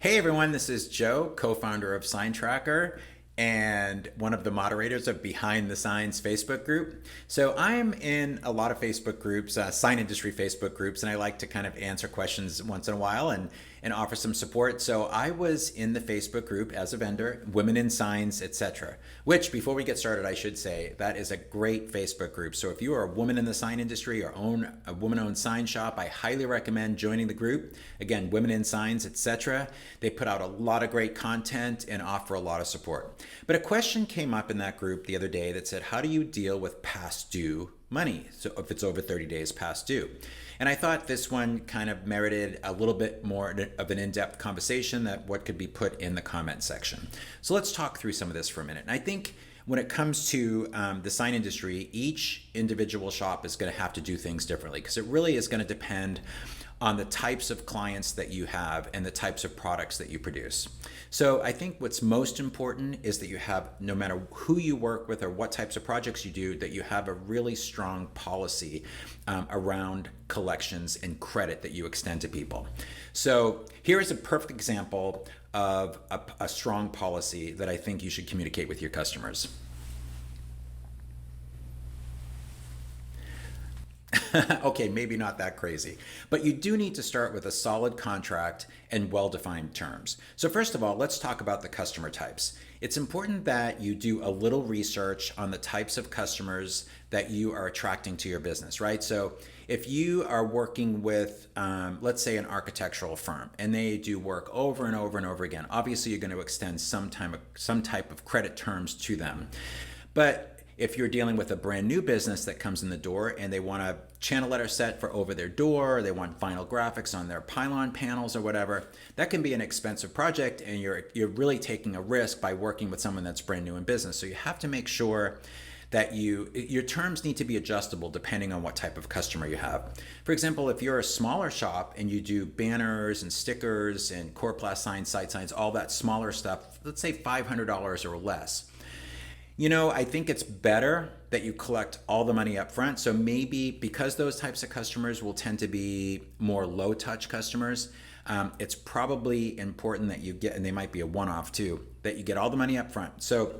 Hey everyone, this is Joe, co-founder of Sign Tracker and one of the moderators of Behind the Signs Facebook group. So I'm in a lot of Facebook groups, sign industry Facebook groups, and I like to kind of answer questions once in a while and offer some support. So I was in the Facebook group as a vendor, Women in Signs, etc. Which, before we get started, I should say that is a great Facebook group. So if you are a woman in the sign industry or own a woman-owned sign shop, I highly recommend joining the group. Again, Women in Signs, etc. They put out a lot of great content and offer a lot of support. But a question came up in that group the other day that said, how do you deal with past due money? So if it's over 30 days past due. And I thought this one kind of merited a little bit more of an in-depth conversation that what could be put in the comment section. So let's talk through some of this for a minute. And I think when it comes to the sign industry, each individual shop is going to have to do things differently because it really is going to depend on the types of clients that you have and the types of products that you produce. So I think what's most important is that you have, no matter who you work with or what types of projects you do, that you have a really strong policy around collections and credit that you extend to people. So here is a perfect example of a strong policy that I think you should communicate with your customers. Okay, maybe not that crazy, but you do need to start with a solid contract and well-defined terms. So first of all, let's talk about the customer types. It's important that you do a little research on the types of customers that you are attracting to your business, right? So if you are working with, let's say, an architectural firm, and they do work over and over and over again, obviously you're going to extend some type of credit terms to them. But if you're dealing with a brand new business that comes in the door and they want a channel letter set for over their door, they want final graphics on their pylon panels or whatever, that can be an expensive project, and you're really taking a risk by working with someone that's brand new in business. So you have to make sure that your terms need to be adjustable depending on what type of customer you have. For example, if you're a smaller shop and you do banners and stickers and Coroplast signs, site signs, all that smaller stuff, let's say $500 or less. I think it's better that you collect all the money up front. So maybe because those types of customers will tend to be more low touch customers, it's probably important that you get, and they might be a one-off too, that you get all the money up front. So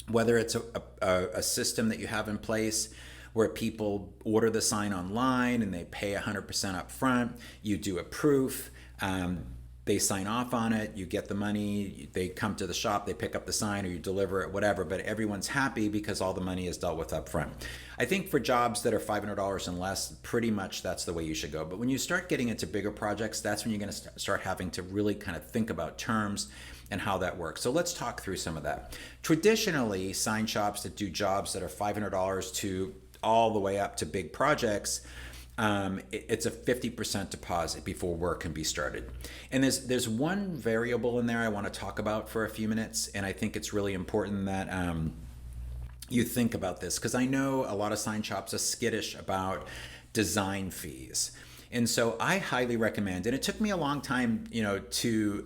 whether it's a system that you have in place where people order the sign online and they pay 100% up front, you do a proof, they sign off on it, you get the money, they come to the shop, they pick up the sign, or you deliver it, whatever, but everyone's happy because all the money is dealt with up front. I think for jobs that are $500 and less, pretty much that's the way you should go. But when you start getting into bigger projects, that's when you're going to start having to really kind of think about terms and how that works. So let's talk through some of that. Traditionally, sign shops that do jobs that are $500 to all the way up to big projects, it's a 50% deposit before work can be started. And there's one variable in there I want to talk about for a few minutes, and I think it's really important that you think about this, because I know a lot of sign shops are skittish about design fees. And so I highly recommend, and it took me a long time, to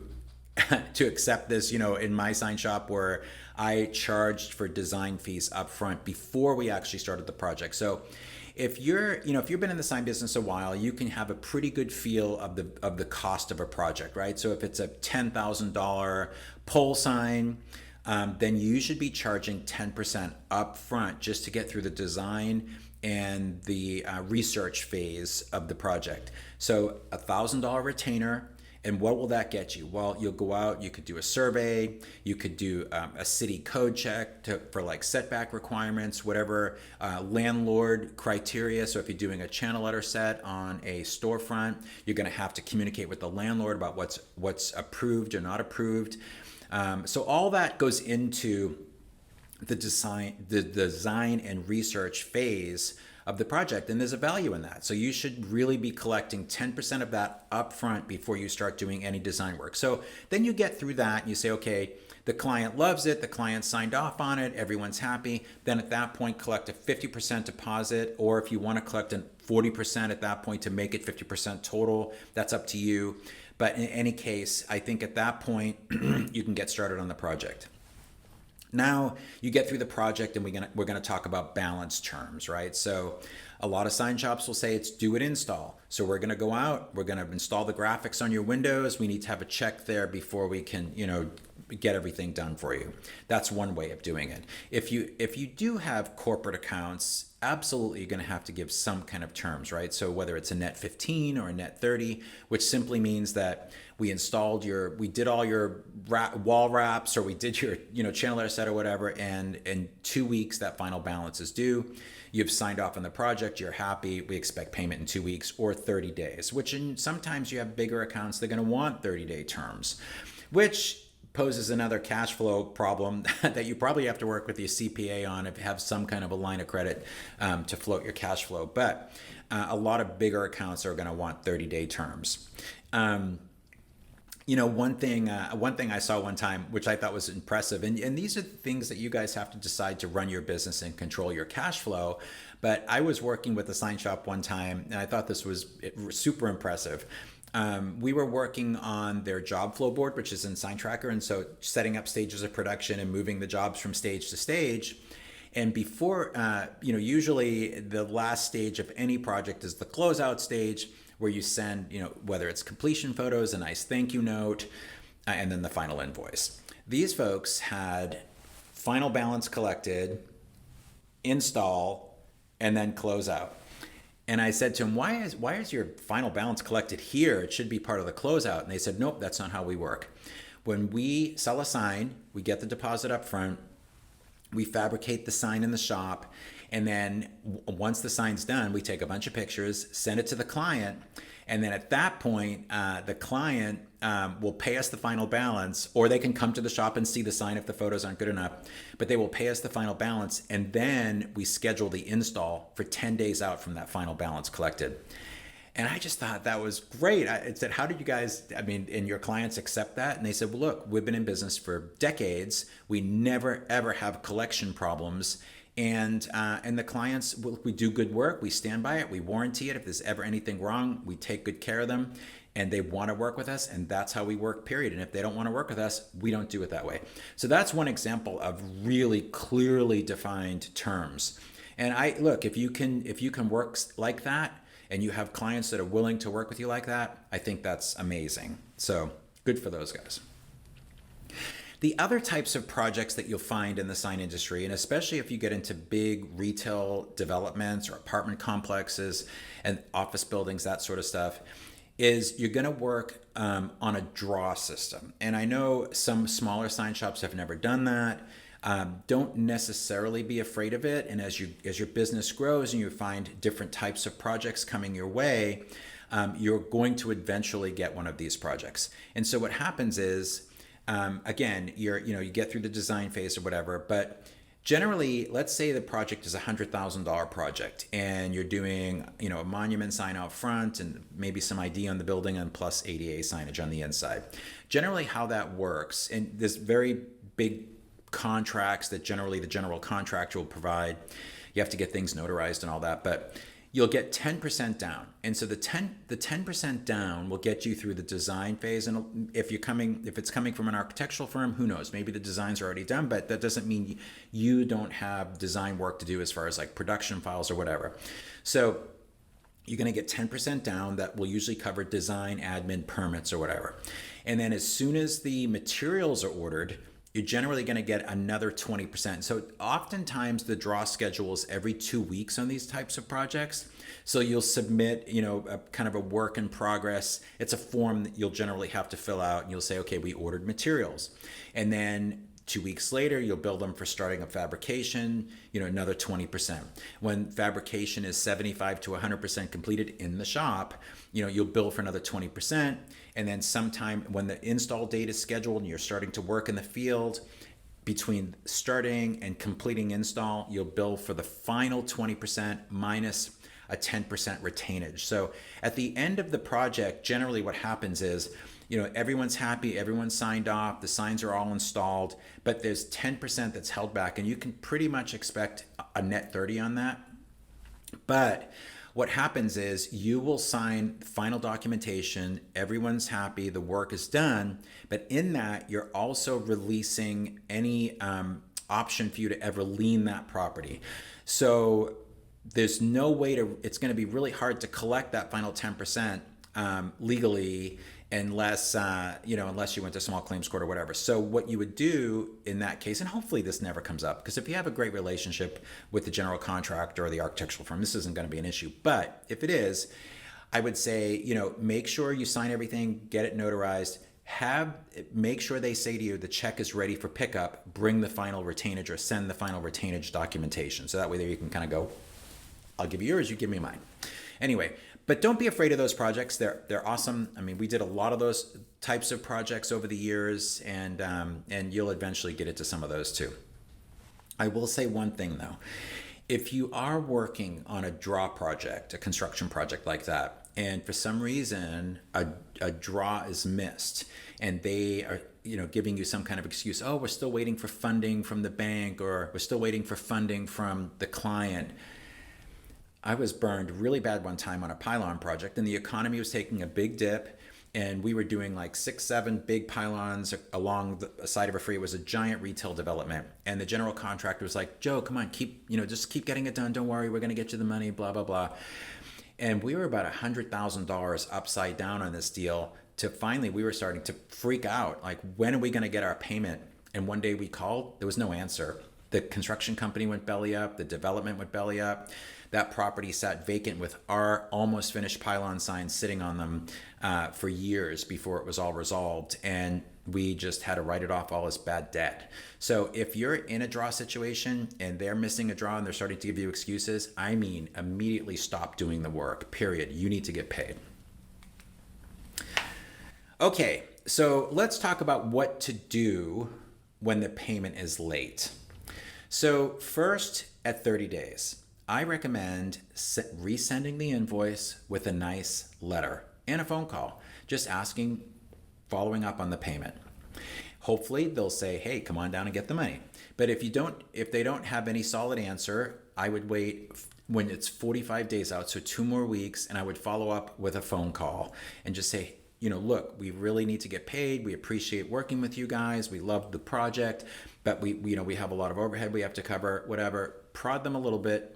to accept this, in my sign shop, where I charged for design fees up front before we actually started the project. So if you've been in the sign business a while, you can have a pretty good feel of the cost of a project, right? So if it's a $10,000 pole sign, then you should be charging 10% up front just to get through the design and the research phase of the project. So $1,000 retainer. And what will that get you? Well, you'll go out, you could do a survey, you could do a city code check for like setback requirements, whatever, landlord criteria. So if you're doing a channel letter set on a storefront, you're gonna have to communicate with the landlord about what's approved or not approved. So all that goes into the design and research phase of the project, and there's a value in that. So you should really be collecting 10% of that upfront before you start doing any design work. So then you get through that and you say, okay, the client loves it, the client signed off on it, everyone's happy. Then at that point, collect a 50% deposit, or if you want to collect a 40% at that point to make it 50% total, that's up to you. But in any case, I think at that point, you can get started on the project. Now you get through the project and we're gonna talk about balance terms, right? So a lot of sign shops will say it's do it install. So we're gonna go out, we're gonna install the graphics on your windows. We need to have a check there before we can, get everything done for you. That's one way of doing it. If you do have corporate accounts, absolutely you're going to have to give some kind of terms, right? So whether it's a net 15 or a net 30, which simply means that we did all your wall wraps, or we did your channel letter set or whatever, and in 2 weeks that final balance is due. You've signed off on the project, you're happy, we expect payment in 2 weeks or 30 days, sometimes you have bigger accounts, they're going to want 30-day terms, which poses another cash flow problem that you probably have to work with your CPA on if you have some kind of a line of credit to float your cash flow. But a lot of bigger accounts are going to want 30-day terms. One thing I saw one time, which I thought was impressive, and these are the things that you guys have to decide to run your business and control your cash flow. But I was working with a sign shop one time, and I thought this was super impressive. We were working on their job flow board, which is in Sign Tracker, and so setting up stages of production and moving the jobs from stage to stage. And before, usually the last stage of any project is the closeout stage, where you send, whether it's completion photos, a nice thank you note, and then the final invoice. These folks had final balance collected, install, and then close out. And I said to him, why is your final balance collected here? It should be part of the closeout. And they said, nope, that's not how we work. When we sell a sign, we get the deposit up front, we fabricate the sign in the shop, and then once the sign's done, we take a bunch of pictures, send it to the client, and then at that point, the client will pay us the final balance, or they can come to the shop and see the sign if the photos aren't good enough, but they will pay us the final balance, and then we schedule the install for 10 days out from that final balance collected. And I just thought that was great. I said, how did you guys, and your clients accept that? And they said, well, look, we've been in business for decades. We never, ever have collection problems. And the clients, we do good work. We stand by it. We warranty it. If there's ever anything wrong, we take good care of them. And they want to work with us, and that's how we work, period. And if they don't want to work with us, we don't do it that way. So that's one example of really clearly defined terms. And if you can work like that, and you have clients that are willing to work with you like that, I think that's amazing. So good for those guys. The other types of projects that you'll find in the sign industry, and especially if you get into big retail developments or apartment complexes and office buildings, that sort of stuff, is you're going to work on a draw system. And I know some smaller sign shops have never done that. Don't necessarily be afraid of it. And as your business grows and you find different types of projects coming your way, you're going to eventually get one of these projects. And so what happens is, again, you get through the design phase or whatever, but generally, let's say the project is a $100,000 project and you're doing, a monument sign out front and maybe some ID on the building and plus ADA signage on the inside. Generally how that works, and there's very big contracts that generally the general contractor will provide. You have to get things notarized and all that, but you'll get 10% down. And so the 10% down will get you through the design phase. And if it's coming from an architectural firm, who knows? Maybe the designs are already done, but that doesn't mean you don't have design work to do as far as like production files or whatever. So you're going to get 10% down. That will usually cover design, admin, permits, or whatever. And then as soon as the materials are ordered, you're generally going to get another 20%. So oftentimes the draw schedule is every 2 weeks on these types of projects. So you'll submit, a kind of a work in progress. It's a form that you'll generally have to fill out, and you'll say, okay, we ordered materials. And then 2 weeks later, you'll bill them for starting up fabrication, another 20%. When fabrication is 75 to 100% completed in the shop, you'll bill for another 20%. And then sometime when the install date is scheduled and you're starting to work in the field, between starting and completing install, you'll bill for the final 20% minus a 10% retainage. So at the end of the project, generally what happens is, everyone's happy, everyone's signed off, the signs are all installed, but there's 10% that's held back, and you can pretty much expect a net 30 on that. But what happens is you will sign final documentation, everyone's happy, the work is done, but in that you're also releasing any option for you to ever lien that property. So there's no way to, it's going to be really hard to collect that final 10% legally unless unless you went to small claims court or whatever. So what you would do in that case, and hopefully this never comes up, because if you have a great relationship with the general contractor or the architectural firm, this isn't going to be an issue. But if it is, I would say, make sure you sign everything, get it notarized, make sure they say to you the check is ready for pickup, bring the final retainage or send the final retainage documentation. So that way there you can kind of go, I'll give you yours, you give me mine. Anyway, but don't be afraid of those projects. They're awesome. I mean, we did a lot of those types of projects over the years, and you'll eventually get into some of those too. I will say one thing though. If you are working on a draw project, a construction project like that, and for some reason a draw is missed and they are giving you some kind of excuse, oh, we're still waiting for funding from the bank, or we're still waiting for funding from the client. I was burned really bad one time on a pylon project, and the economy was taking a big dip, and we were doing like 6-7 big pylons along the side of a freeway. It was a giant retail development, and the general contractor was like, Joe, come on, just keep getting it done, don't worry, we're going to get you the money, blah blah blah. And we were about $100,000 upside down on this deal, to finally we were starting to freak out, like, when are we going to get our payment? And one day we called, there was no answer. The construction company went belly up, the development went belly up. That property sat vacant with our almost finished pylon signs sitting on them for years before it was all resolved. And we just had to write it off all as bad debt. So if you're in a draw situation and they're missing a draw and they're starting to give you excuses, I mean, immediately stop doing the work, period. You need to get paid. Okay, so let's talk about what to do when the payment is late. So first, at 30 days, I recommend resending the invoice with a nice letter and a phone call, just asking, following up on the payment. Hopefully they'll say, hey, come on down and get the money. But if they don't have any solid answer, I would wait when it's 45 days out, so 2 more weeks, and I would follow up with a phone call and just say, look, we really need to get paid. We appreciate working with you guys. We love the project, but we have a lot of overhead we have to cover, whatever. Prod them a little bit.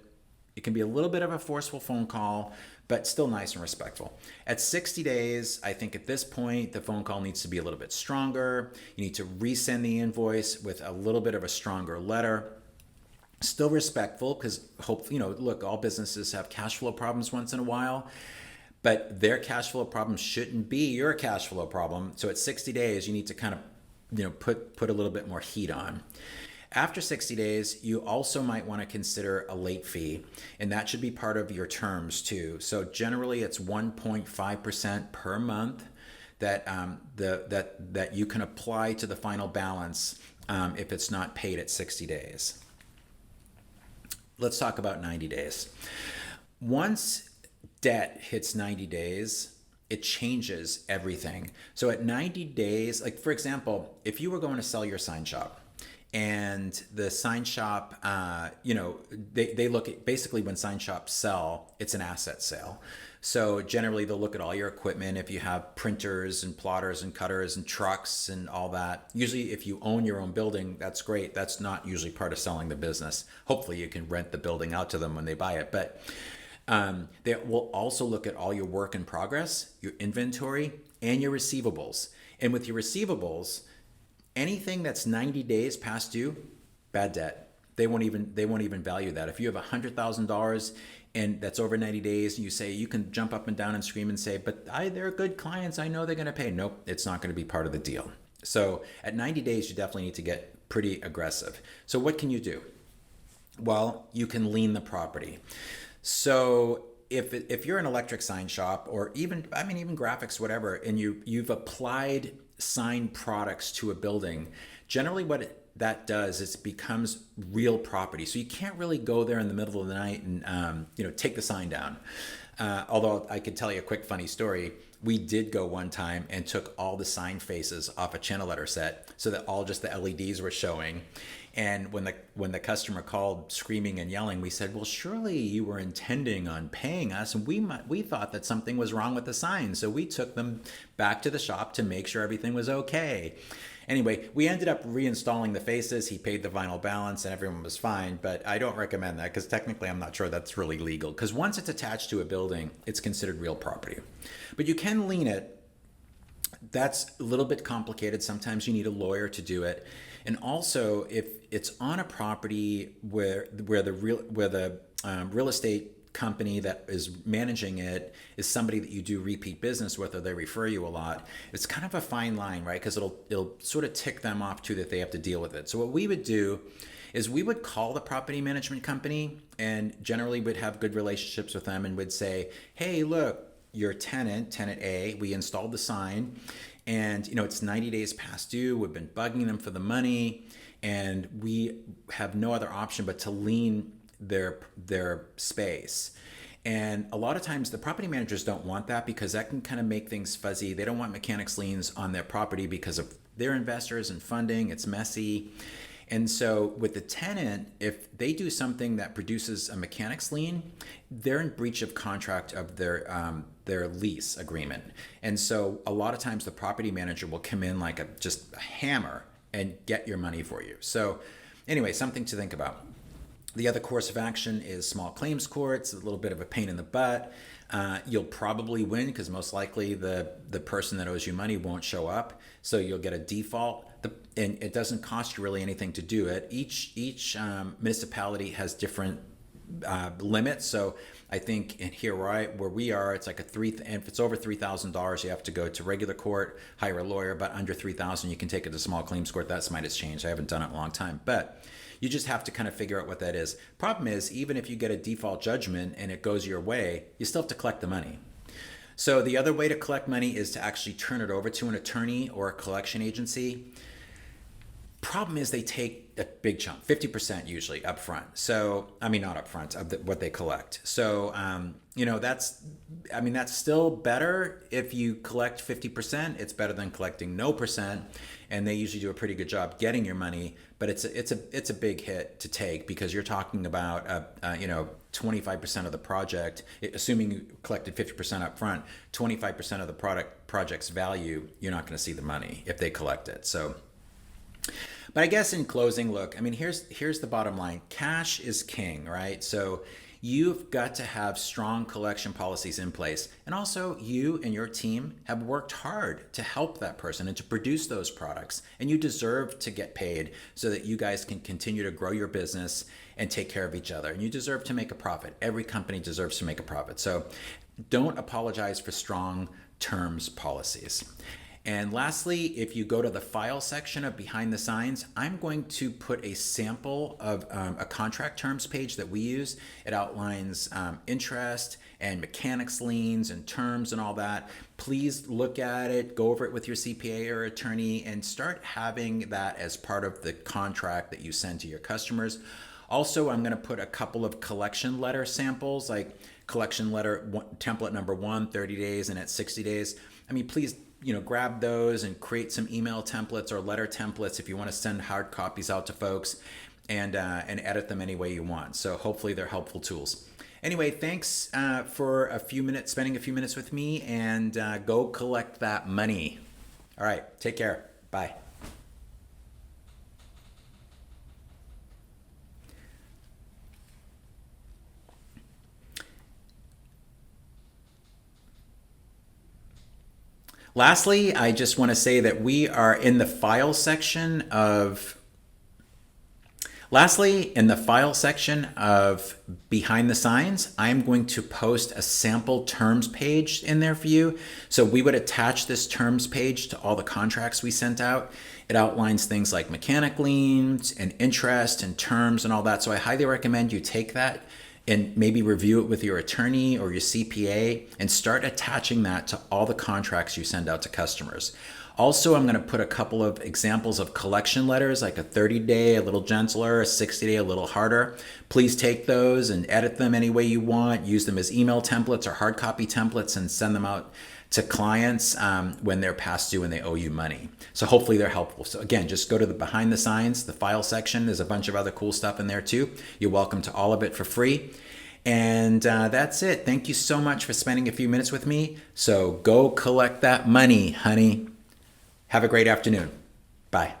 It can be a little bit of a forceful phone call, but still nice and respectful. At 60 days, I think at this point, the phone call needs to be a little bit stronger. You need to resend the invoice with a little bit of a stronger letter. Still respectful, because hopefully, look, all businesses have cash flow problems once in a while, but their cash flow problem shouldn't be your cash flow problem. So at 60 days, you need to kind of, put a little bit more heat on. After 60 days, you also might want to consider a late fee, and that should be part of your terms too. So generally, it's 1.5% per month that that you can apply to the final balance if it's not paid at 60 days. Let's talk about 90 days. Once debt hits 90 days, it changes everything. So at 90 days, like for example, if you were going to sell your sign shop, and the sign shop, they look at, basically when sign shops sell, it's an asset sale. So generally they'll look at all your equipment. If you have printers and plotters and cutters and trucks and all that, usually if you own your own building, that's great. That's not usually part of selling the business. Hopefully you can rent the building out to them when they buy it. But they will also look at all your work in progress, your inventory, and your receivables. And with your receivables, anything that's 90 days past due, bad debt. They won't even value that. If you have $100,000 and that's over 90 days, and you say, you can jump up and down and scream and say, but they're good clients, I know they're going to pay. Nope, it's not going to be part of the deal. So at 90 days, you definitely need to get pretty aggressive. So what can you do? Well, you can lien the property. So if you're an electric sign shop, or even graphics, whatever, and you've applied sign products to a building, generally what that does is it becomes real property. So you can't really go there in the middle of the night and take the sign down. Although I could tell you a quick funny story. We did go one time and took all the sign faces off a channel letter set so that all just the LEDs were showing. And when the customer called screaming and yelling, we said, "Well, surely you were intending on paying us, and we thought that something was wrong with the sign, so we took them back to the shop to make sure everything was okay." Anyway, we ended up reinstalling the faces. He paid the vinyl balance, and everyone was fine. But I don't recommend that because technically, I'm not sure that's really legal. Because once it's attached to a building, it's considered real property. But you can lien it. That's a little bit complicated. Sometimes you need a lawyer to do it. And also, if it's on a property where the real estate company that is managing it is somebody that you do repeat business with, or they refer you a lot, it's kind of a fine line, right? Because it'll sort of tick them off too that they have to deal with it. So what we would do is we would call the property management company, and generally would have good relationships with them, and would say, "Hey, look, your tenant A, we installed the sign, and it's 90 days past due. We've been bugging them for the money, and we have no other option but to lien their space." And a lot of times the property managers don't want that, because that can kind of make things fuzzy. They don't want mechanics liens on their property because of their investors and funding. It's messy. And so with the tenant, if they do something that produces a mechanics lien, they're in breach of contract of their lease agreement. And so a lot of times the property manager will come in like just a hammer and get your money for you. So anyway, something to think about. The other course of action is small claims court. It's a little bit of a pain in the butt. You'll probably win because most likely the person that owes you money won't show up. So you'll get a default. And it doesn't cost you really anything to do it. Each municipality has different limits. So I think here where we are, it's like and if it's over $3,000, you have to go to regular court, hire a lawyer. But under $3,000, you can take it to small claims court. That might have changed. I haven't done it in a long time, but you just have to kind of figure out what that is. Problem is, even if you get a default judgment and it goes your way, you still have to collect the money. So the other way to collect money is to actually turn it over to an attorney or a collection agency. Problem is they take a big chunk, 50% usually up front. So, I mean, not up front of what they collect. So, that's still better if you collect 50%. It's better than collecting no percent. And they usually do a pretty good job getting your money, but it's a big hit to take, because you're talking about 25% of the project, assuming you collected 50% up front, 25% of the project's value, you're not going to see the money if they collect it. So, but I guess in closing, look, I mean, here's the bottom line. Cash is king, right? So you've got to have strong collection policies in place. And also, you and your team have worked hard to help that person and to produce those products. And you deserve to get paid so that you guys can continue to grow your business and take care of each other. And you deserve to make a profit. Every company deserves to make a profit. So don't apologize for strong terms policies. And lastly, if you go to the file section of Behind the Signs, I'm going to put a sample of a contract terms page that we use. It outlines interest and mechanics liens and terms and all that. Please look at it, go over it with your CPA or attorney, and start having that as part of the contract that you send to your customers. Also, I'm going to put a couple of collection letter samples, like collection letter template number 1, 30 days, and at 60 days. I mean, please, grab those and create some email templates or letter templates if you want to send hard copies out to folks, and edit them any way you want. So hopefully they're helpful tools. Anyway, thanks for spending a few minutes with me, and go collect that money. All right, take care. Bye. Lastly, I just want to say that we are in the file section of Behind the Signs. I'm going to post a sample terms page in there for you. So we would attach this terms page to all the contracts we sent out. It outlines things like mechanic liens and interest and terms and all that. So I highly recommend you take that and maybe review it with your attorney or your CPA, and start attaching that to all the contracts you send out to customers. Also, I'm going to put a couple of examples of collection letters, like a 30-day, a little gentler, a 60-day, a little harder. Please take those and edit them any way you want. Use them as email templates or hard copy templates and send them out to clients when they're past due and they owe you money. So hopefully they're helpful. So again, just go to the behind the signs, the file section. There's a bunch of other cool stuff in there too. You're welcome to all of it for free. And that's it. Thank you so much for spending a few minutes with me. So go collect that money, honey. Have a great afternoon. Bye.